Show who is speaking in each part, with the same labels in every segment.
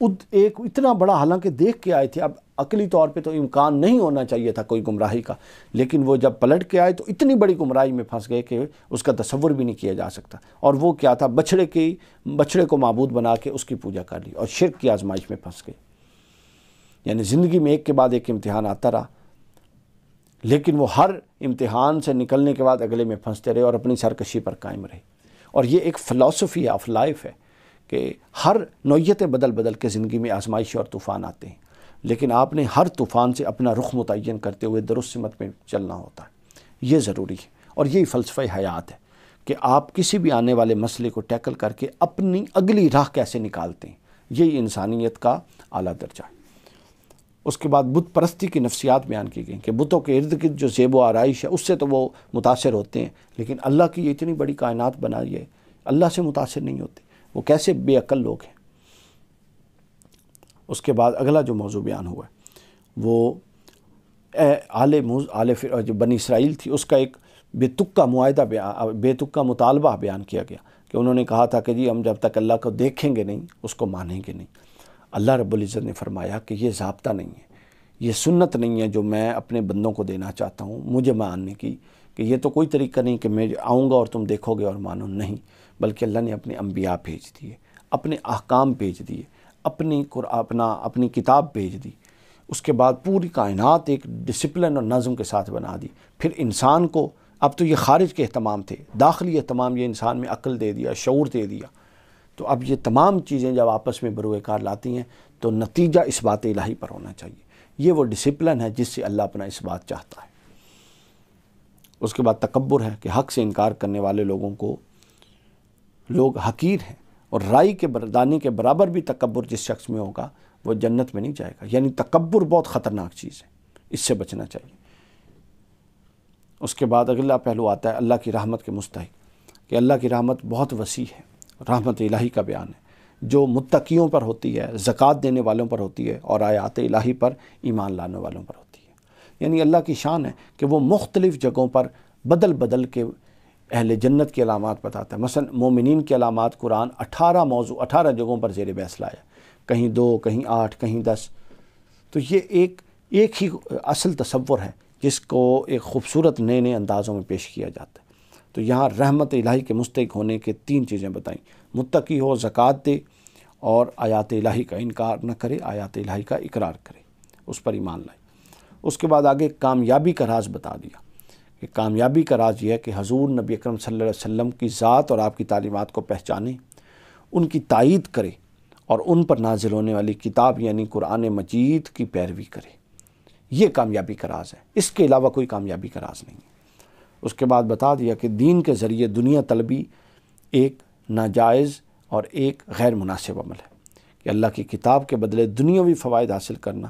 Speaker 1: ایک اتنا بڑا، حالانکہ دیکھ کے آئے تھے، اب عقلی طور پہ تو امکان نہیں ہونا چاہیے تھا کوئی گمراہی کا، لیکن وہ جب پلٹ کے آئے تو اتنی بڑی گمراہی میں پھنس گئے کہ اس کا تصور بھی نہیں کیا جا سکتا۔ اور وہ کیا تھا؟ بچھڑے کو معبود بنا کے اس کی پوجا کر لی اور شرک کی آزمائش میں پھنس گئے۔ یعنی زندگی میں ایک کے بعد ایک امتحان آتا رہا، لیکن وہ ہر امتحان سے نکلنے کے بعد اگلے میں پھنستے رہے اور اپنی سرکشی پر قائم رہے۔ اور یہ ایک فلسفی آف لائف ہے کہ ہر نوعیتیں بدل بدل کے زندگی میں آزمائش اور طوفان آتے ہیں، لیکن آپ نے ہر طوفان سے اپنا رخ متعین کرتے ہوئے درست سمت میں چلنا ہوتا ہے۔ یہ ضروری ہے، اور یہی فلسفہ حیات ہے کہ آپ کسی بھی آنے والے مسئلے کو ٹیکل کر کے اپنی اگلی راہ کیسے نکالتے ہیں۔ یہی انسانیت کا اعلیٰ درجہ ہے۔ اس کے بعد بت پرستی کی نفسیات بیان کی گئی کہ بتوں کے ارد گرد جو زیب و آرائش ہے اس سے تو وہ متاثر ہوتے ہیں، لیکن اللہ کی یہ اتنی بڑی کائنات بنائی ہے، اللہ سے متاثر نہیں ہوتے۔ وہ کیسے بے عقل لوگ ہیں۔ اس کے بعد اگلا جو موضوع بیان ہوا ہے وہ جو بنی اسرائیل تھی اس کا ایک بے تکا مطالبہ بیان کیا گیا کہ انہوں نے کہا تھا کہ جی ہم جب تک اللہ کو دیکھیں گے نہیں اس کو مانیں گے نہیں۔ اللہ رب العزت نے فرمایا کہ یہ ضابطہ نہیں ہے، یہ سنت نہیں ہے جو میں اپنے بندوں کو دینا چاہتا ہوں مجھے ماننے کی، کہ یہ تو کوئی طریقہ نہیں کہ میں آؤں گا اور تم دیکھو گے اور مانو، نہیں، بلکہ اللہ نے اپنے انبیاء بھیج دیے، اپنے احکام بھیج دیے، اپنی کتاب بھیج دی۔ اس کے بعد پوری کائنات ایک ڈسپلن اور نظم کے ساتھ بنا دی۔ پھر انسان کو، اب تو یہ خارج کے اہتمام تھے، داخلی اہتمام یہ انسان میں عقل دے دیا، شعور دے دیا، تو اب یہ تمام چیزیں جب آپس میں بروئے کار لاتی ہیں تو نتیجہ اثبات الہی پر ہونا چاہیے۔ یہ وہ ڈسپلن ہے جس سے اللہ اپنا اثبات چاہتا ہے۔ اس کے بعد تکبر ہے کہ حق سے انکار کرنے والے لوگوں کو لوگ حقیر ہیں، اور رائی کے دانے کے برابر بھی تکبر جس شخص میں ہوگا وہ جنت میں نہیں جائے گا۔ یعنی تکبر بہت خطرناک چیز ہے، اس سے بچنا چاہیے۔ اس کے بعد اگلا پہلو آتا ہے اللہ کی رحمت کے مستحق، کہ اللہ کی رحمت بہت وسیع ہے، رحمت الہی کا بیان ہے جو متقیوں پر ہوتی ہے، زکوٰۃ دینے والوں پر ہوتی ہے، اور آیات الہی پر ایمان لانے والوں پر ہوتی ہے۔ یعنی اللہ کی شان ہے کہ وہ مختلف جگہوں پر بدل بدل کے اہل جنت کی علامات بتاتا ہے۔ مثلا مومنین کی علامات قرآن 18 جگہوں پر زیر بحث لایا، کہیں 2، کہیں 8، کہیں 10۔ تو یہ ایک ہی اصل تصور ہے جس کو ایک خوبصورت نئے اندازوں میں پیش کیا جاتا ہے۔ تو یہاں رحمت الہی کے مستحق ہونے کے 3 چیزیں بتائیں: متقی ہو، زکوٰۃ دے، اور آیات الہی کا انکار نہ کرے، آیات الہی کا اقرار کرے، اس پر ایمان لائے۔ اس کے بعد آگے کامیابی کا راز بتا دیا کہ کامیابی کا راز یہ ہے کہ حضور نبی اکرم صلی اللہ علیہ وسلم کی ذات اور آپ کی تعلیمات کو پہچانے، ان کی تائید کرے، اور ان پر نازل ہونے والی کتاب یعنی قرآن مجید کی پیروی کرے۔ یہ کامیابی کا راز ہے، اس کے علاوہ کوئی کامیابی کا راز نہیں ہے۔ اس کے بعد بتا دیا کہ دین کے ذریعے دنیا طلبی ایک ناجائز اور ایک غیر مناسب عمل ہے، کہ اللہ کی کتاب کے بدلے دنیاوی فوائد حاصل کرنا،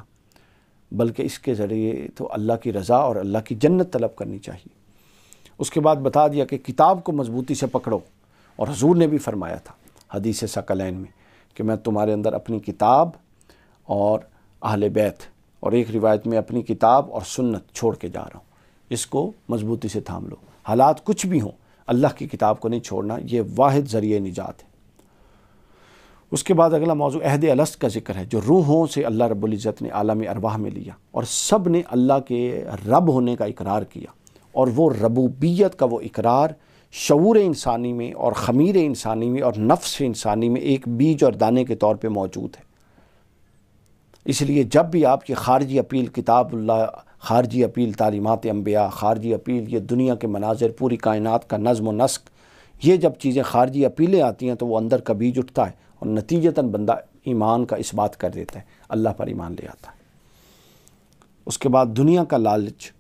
Speaker 1: بلکہ اس کے ذریعے تو اللہ کی رضا اور اللہ کی جنت طلب کرنی چاہیے۔ اس کے بعد بتا دیا کہ کتاب کو مضبوطی سے پکڑو، اور حضور نے بھی فرمایا تھا حدیث ثقلین میں کہ میں تمہارے اندر اپنی کتاب اور اہل بیت، اور ایک روایت میں اپنی کتاب اور سنت چھوڑ کے جا رہا ہوں، اس کو مضبوطی سے تھام لو۔ حالات کچھ بھی ہوں، اللہ کی کتاب کو نہیں چھوڑنا، یہ واحد ذریعہ نجات ہے۔ اس کے بعد اگلا موضوع عہد الست کا ذکر ہے، جو روحوں سے اللہ رب العزت نے عالم ارواح میں لیا، اور سب نے اللہ کے رب ہونے کا اقرار کیا، اور وہ ربوبیت کا وہ اقرار شعور انسانی میں اور خمیر انسانی میں اور نفس انسانی میں ایک بیج اور دانے کے طور پہ موجود ہے۔ اس لیے جب بھی آپ کی خارجی اپیل کتاب اللہ، خارجی اپیل تعلیمات انبیاء، خارجی اپیل یہ دنیا کے مناظر، پوری کائنات کا نظم و نسق، یہ جب چیزیں خارجی اپیلیں آتی ہیں تو وہ اندر کا بیج اٹھتا ہے، اور نتیجتاً بندہ ایمان کا اثبات کر دیتا ہے، اللہ پر ایمان لے آتا ہے۔ اس کے بعد دنیا کا لالچ،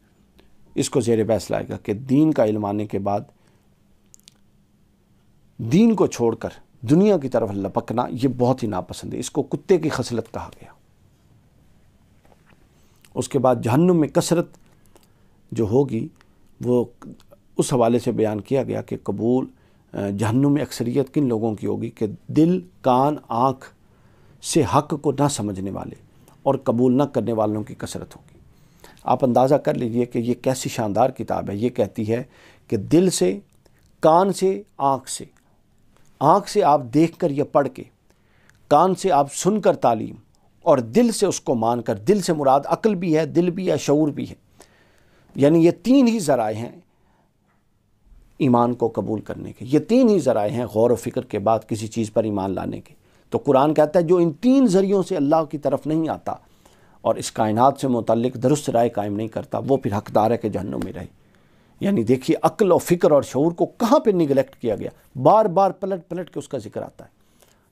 Speaker 1: اس کو زیر بحث لائے گا کہ دین کا علم آنے کے بعد دین کو چھوڑ کر دنیا کی طرف لپکنا یہ بہت ہی ناپسند ہے، اس کو کتے کی خصلت کہا گیا۔ اس کے بعد جہنم میں کثرت جو ہوگی وہ اس حوالے سے بیان کیا گیا کہ جہنم میں اکثریت کن لوگوں کی ہوگی کہ دل، کان، آنکھ سے حق کو نہ سمجھنے والے اور قبول نہ کرنے والوں کی کثرت ہوگی۔ آپ اندازہ کر لیجئے کہ یہ کیسی شاندار کتاب ہے۔ یہ کہتی ہے کہ دل سے، کان سے، آنکھ سے آپ دیکھ کر یا پڑھ کے، کان سے آپ سن کر تعلیم اور دل سے اس کو مان کر، دل سے مراد عقل بھی ہے، دل بھی ہے، شعور بھی ہے، یعنی یہ تین ہی ذرائع ہیں ایمان کو قبول کرنے کے، یہ تین ہی ذرائع ہیں غور و فکر کے بعد کسی چیز پر ایمان لانے کے۔ تو قرآن کہتا ہے جو ان تین ذریعوں سے اللہ کی طرف نہیں آتا اور اس کائنات سے متعلق درست رائے قائم نہیں کرتا، وہ پھر حقدار ہے کہ جہنم میں رہے۔ یعنی دیکھیے عقل و فکر اور شعور کو کہاں پہ نگلیکٹ کیا گیا، بار بار پلٹ پلٹ کے اس کا ذکر آتا ہے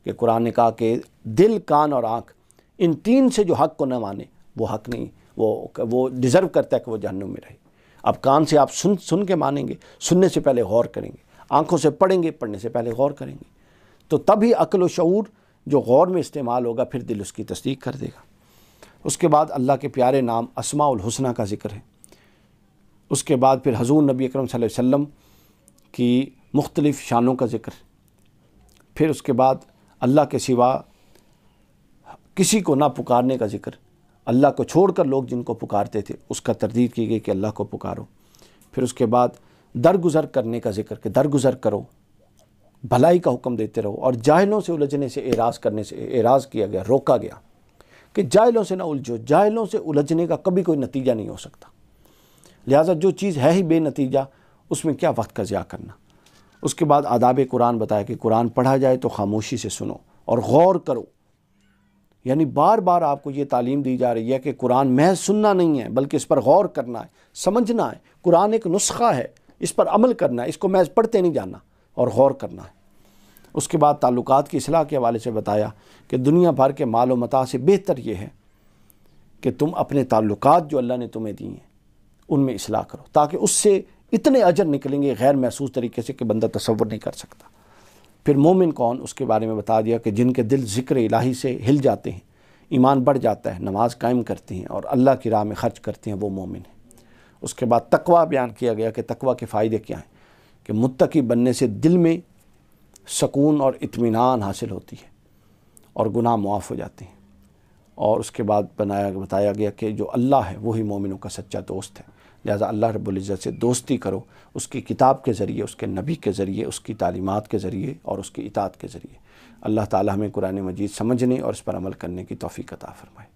Speaker 1: کہ قرآن نے کہا کہ دل، کان اور آنکھ، ان تین سے جو حق کو نہ مانے وہ حق نہیں، وہ ڈیزرو کرتا ہے کہ وہ جہنم میں رہے۔ اب کان سے آپ سن کے مانیں گے، سننے سے پہلے غور کریں گے، آنکھوں سے پڑھیں گے، پڑھنے سے پہلے غور کریں گے، تو تبھی عقل و شعور جو غور میں استعمال ہوگا پھر دل اس کی تصدیق کر دے گا۔ اس کے بعد اللہ کے پیارے نام اسماء الحسنہ کا ذکر ہے، اس کے بعد پھر حضور نبی اکرم صلی اللہ علیہ وسلم کی مختلف شانوں کا ذکر، پھر اس کے بعد اللہ کے سوا کسی کو نہ پکارنے کا ذکر، اللہ کو چھوڑ کر لوگ جن کو پکارتے تھے اس کا تردید کی گئی کہ اللہ کو پکارو، پھر اس کے بعد درگزر کرنے کا ذکر کہ درگزر کرو، بھلائی کا حکم دیتے رہو، اور جاہلوں سے الجھنے سے اعراض کرنے سے اعراض کیا گیا، روکا گیا کہ جاہلوں سے نہ الجھو، جاہلوں سے الجھنے کا کبھی کوئی نتیجہ نہیں ہو سکتا، لہٰذا جو چیز ہے ہی بے نتیجہ اس میں کیا وقت کا ضیاع کرنا۔ اس کے بعد آداب قرآن بتایا کہ قرآن پڑھا جائے تو خاموشی سے سنو اور غور کرو، یعنی بار بار آپ کو یہ تعلیم دی جا رہی ہے کہ قرآن محض سننا نہیں ہے بلکہ اس پر غور کرنا ہے، سمجھنا ہے، قرآن ایک نسخہ ہے، اس پر عمل کرنا ہے، اس کو محض پڑھتے نہیں جانا اور غور کرنا ہے۔ اس کے بعد تعلقات کی اصلاح کے حوالے سے بتایا کہ دنیا بھر کے مال و متاع سے بہتر یہ ہے کہ تم اپنے تعلقات جو اللہ نے تمہیں دی ہیں ان میں اصلاح کرو، تاکہ اس سے اتنے اجر نکلیں گے غیر محسوس طریقے سے کہ بندہ تصور نہیں کر سکتا۔ پھر مومن کون، اس کے بارے میں بتا دیا کہ جن کے دل ذکر الہی سے ہل جاتے ہیں، ایمان بڑھ جاتا ہے، نماز قائم کرتے ہیں اور اللہ کی راہ میں خرچ کرتے ہیں، وہ مومن ہیں۔ اس کے بعد تقوی بیان کیا گیا کہ تقوی کے فائدے کیا ہیں، کہ متقی بننے سے دل میں سکون اور اطمینان حاصل ہوتی ہے اور گناہ معاف ہو جاتے ہیں۔ اور اس کے بعد بتایا گیا کہ جو اللہ ہے وہی مومنوں کا سچا دوست ہے، لہذا اللہ رب العزت سے دوستی کرو، اس کی کتاب کے ذریعے، اس کے نبی کے ذریعے، اس کی تعلیمات کے ذریعے اور اس کی اطاعت کے ذریعے۔ اللہ تعالی ہمیں قرآن مجید سمجھنے اور اس پر عمل کرنے کی توفیق عطا فرمائے۔